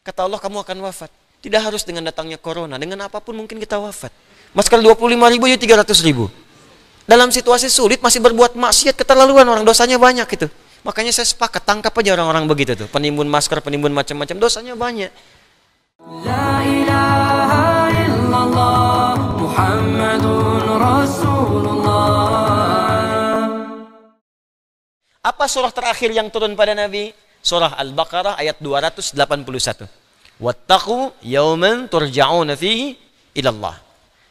Kata Allah, kamu akan wafat. Tidak harus dengan datangnya corona, dengan apapun mungkin kita wafat. Masker 25.000 ya 300.000. Dalam situasi sulit masih berbuat maksiat, keterlaluan, orang dosanya banyak itu. Makanya saya sepakat, tangkap aja orang-orang begitu tuh, penimbun masker, penimbun macam-macam, dosanya banyak. La ilaha illallah Muhammadun Rasulullah. Apa surah terakhir yang turun pada Nabi? Surah Al-Baqarah ayat 281. Wattaqu yawman turja'una fihi ilallah.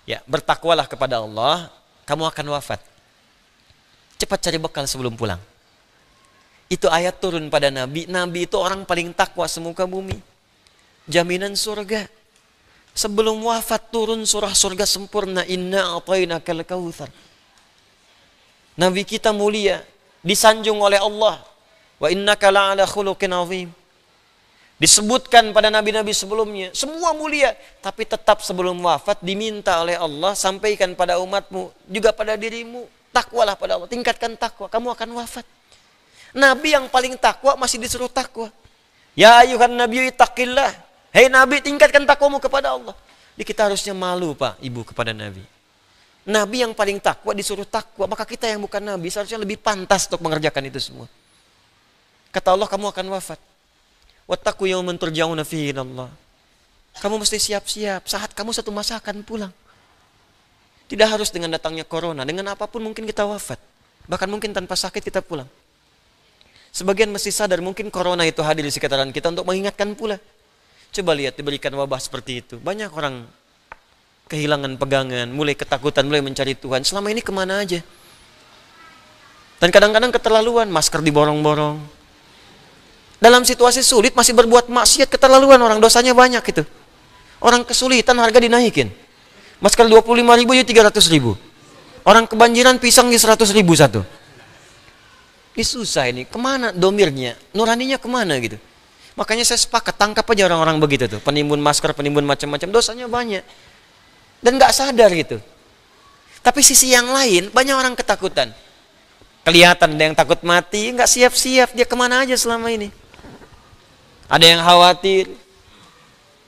Ya, bertakwalah kepada Allah, kamu akan wafat. Cepat cari bekal sebelum pulang. Itu ayat turun pada Nabi. Nabi itu orang paling takwa semuka bumi. Jaminan surga. Sebelum wafat turun surah surga sempurna. Inna a'tainakal kautsar. Nabi kita mulia, disanjung oleh Allah. Wa innaka la'ala khuluqin azim. Disebutkan pada nabi-nabi sebelumnya, semua mulia, tapi tetap sebelum wafat diminta oleh Allah, sampaikan pada umatmu, juga pada dirimu, takwalah pada Allah, tingkatkan takwa, kamu akan wafat. Nabi yang paling takwa masih disuruh takwa. Ya ayuhan nabiyyu ittaqillah. Hei Nabi, tingkatkan takwamu kepada Allah. Jadi kita harusnya malu Pak, Ibu, kepada Nabi. Nabi yang paling takwa disuruh takwa, maka kita yang bukan Nabi seharusnya lebih pantas untuk mengerjakan itu semua. Kata Allah, kamu akan wafat. Wattaqu yawman turja'una fihi ilallah. Kamu mesti siap-siap, saat kamu satu masa akan pulang. Tidak harus dengan datangnya corona, dengan apapun mungkin kita wafat. Bahkan mungkin tanpa sakit kita pulang. Sebagian mesti sadar mungkin corona itu hadir di sekitaran kita untuk mengingatkan pula. Coba lihat, diberikan wabah seperti itu. Banyak orang kehilangan pegangan, mulai ketakutan, mulai mencari Tuhan. Selama ini kemana aja? Dan kadang-kadang keterlaluan, masker diborong-borong. Dalam situasi sulit masih berbuat maksiat, keterlaluan, orang dosanya banyak itu. Orang kesulitan harga dinaikin. Masker 25.000 ya 300.000. Orang kebanjiran pisang di 100.000 satu. Ini susah ini, kemana domirnya, nuraninya kemana gitu. Makanya saya sepakat, tangkap aja orang-orang begitu tuh, penimbun masker, penimbun macam-macam, dosanya banyak. Dan gak sadar gitu. Tapi sisi yang lain, banyak orang ketakutan. Kelihatan ada yang takut mati, gak siap-siap, dia kemana aja selama ini. Ada yang khawatir,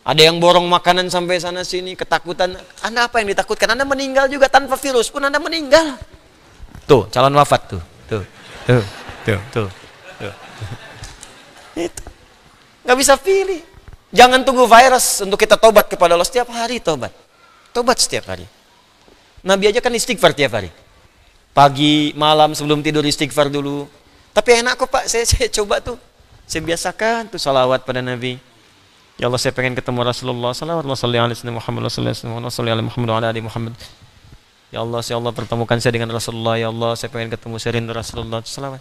ada yang borong makanan sampai sana sini, ketakutan. Anda apa yang ditakutkan? Anda meninggal juga tanpa virus pun Anda meninggal. Tuh, calon wafat tuh. Tuh. Itu. Gak bisa pilih. Jangan tunggu virus untuk kita tobat kepada Allah. Setiap hari tobat. Tobat setiap hari. Nabi aja kan istighfar tiap hari. Pagi, malam, sebelum tidur istighfar dulu. Tapi enak kok Pak, saya coba tuh. Saya biasakan tuh salawat pada Nabi. Ya Allah, saya pengen ketemu Rasulullah. Salawat Muhammad Muhammad. Ya Allah pertemukan saya dengan Rasulullah. Ya Allah, saya pengen ketemu, saya rindu Rasulullah. Salawat.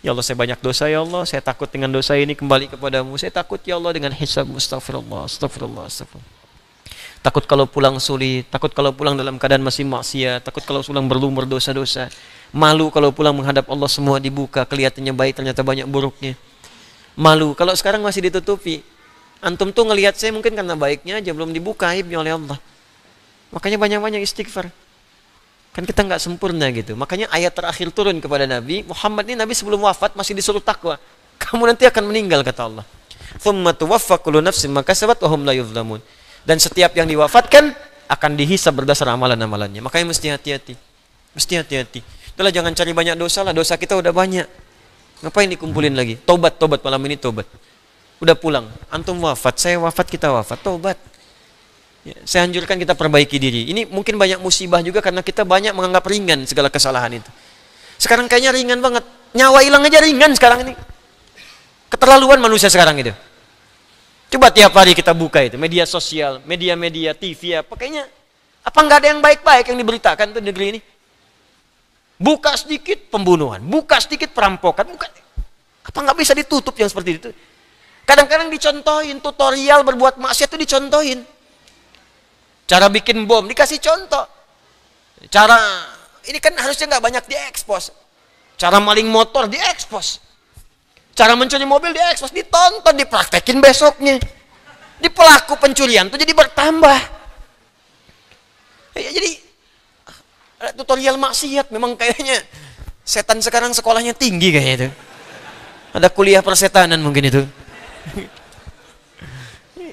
Ya Allah, saya banyak dosa ya Allah. Saya takut dengan dosa ini kembali kepadamu. Saya takut ya Allah dengan hisab. Astagfirullah. Takut kalau pulang sulit. Takut kalau pulang dalam keadaan masih maksiat. Takut kalau pulang berlumur dosa-dosa. Malu kalau pulang menghadap Allah semua dibuka. Kelihatannya baik, ternyata banyak buruknya. Malu kalau sekarang masih ditutupi. Antum tuh ngelihat saya mungkin karena baiknya aja, belum dibuka aibnya oleh Allah. Makanya banyak-banyak istighfar. Kan kita nggak sempurna gitu. Makanya ayat terakhir turun kepada Nabi Muhammad ini, Nabi sebelum wafat masih disuruh takwa. Kamu nanti akan meninggal kata Allah. Tsumma tuwaffa kullu nafsin ma kasabat wa hum la yuzlamun. Dan setiap yang diwafatkan akan dihisab berdasar amalan-amalannya. Makanya mesti hati-hati. Mesti hati-hati. Itulah, jangan cari banyak dosa lah. Dosa kita udah banyak. Ngapain dikumpulin lagi? Tobat malam ini tobat. Udah pulang. Antum wafat, saya wafat, kita wafat. Tobat. Ya, saya anjurkan kita perbaiki diri. Ini mungkin banyak musibah juga karena kita banyak menganggap ringan segala kesalahan itu. Sekarang kayaknya ringan banget. Nyawa hilang aja ringan sekarang ini. Keterlaluan manusia sekarang itu. Coba tiap hari kita buka itu, media sosial, media-media, TV, apa kayaknya, apa nggak ada yang baik-baik yang diberitakan tuh di negeri ini? Buka sedikit pembunuhan, buka sedikit perampokan, buka. Apa nggak bisa ditutup yang seperti itu? Kadang-kadang dicontohin, tutorial berbuat maksiat itu dicontohin. Cara bikin bom dikasih contoh. Cara ini kan harusnya nggak banyak diekspos. Cara maling motor diekspos. Cara mencuri mobil diekspos, ditonton, dipraktekin besoknya. Di pelaku pencurian itu jadi bertambah. Ya, jadi tutorial maksiat memang kayaknya setan sekarang sekolahnya tinggi kayaknya itu. Ada kuliah persetanan mungkin itu.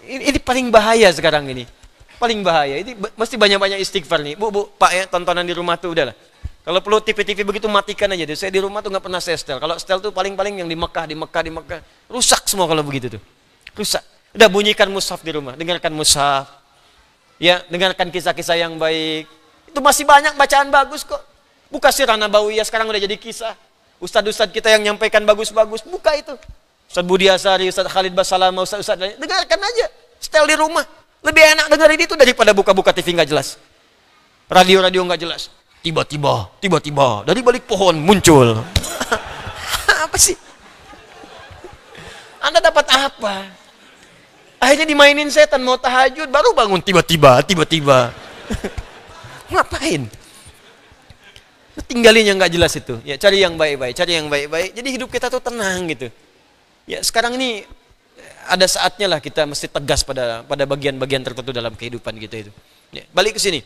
Ini paling bahaya sekarang ini. Paling bahaya. Ini mesti banyak-banyak istighfar nih. Bu, Pak ya, tontonan di rumah tuh udahlah. Kalau perlu TV-TV begitu matikan aja deh. Saya di rumah tuh nggak pernah saya setel. Kalau setel tuh paling-paling yang di Mekah. Rusak semua kalau begitu tuh. Rusak. Udah bunyikan mushaf di rumah. Dengarkan mushaf. Ya, dengarkan kisah-kisah yang baik. Itu masih banyak bacaan bagus kok. Buka Sirah Nabawiyah, sekarang udah jadi kisah. Ustadz-ustadz kita yang nyampaikan bagus-bagus. Buka itu. Ustadz Budi Asari, Ustadz Khalid Basalama, Ustadz lain. Dengarkan aja. Setel di rumah. Lebih enak dengerin itu daripada buka-buka TV nggak jelas. Radio-radio nggak jelas. Tiba-tiba dari balik pohon muncul. Apa sih? Anda dapat apa? Akhirnya dimainin setan, mau tahajud baru bangun tiba-tiba. Ngapain? Tinggalin yang nggak jelas itu. Ya cari yang baik-baik. Jadi hidup kita tuh tenang gitu. Ya sekarang ini ada saatnya lah kita mesti tegas pada bagian-bagian tertentu dalam kehidupan kita itu. Ya, balik ke sini.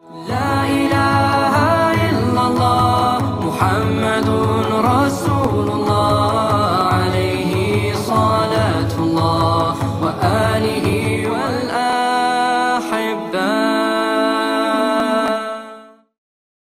La ilaha illallah Muhammad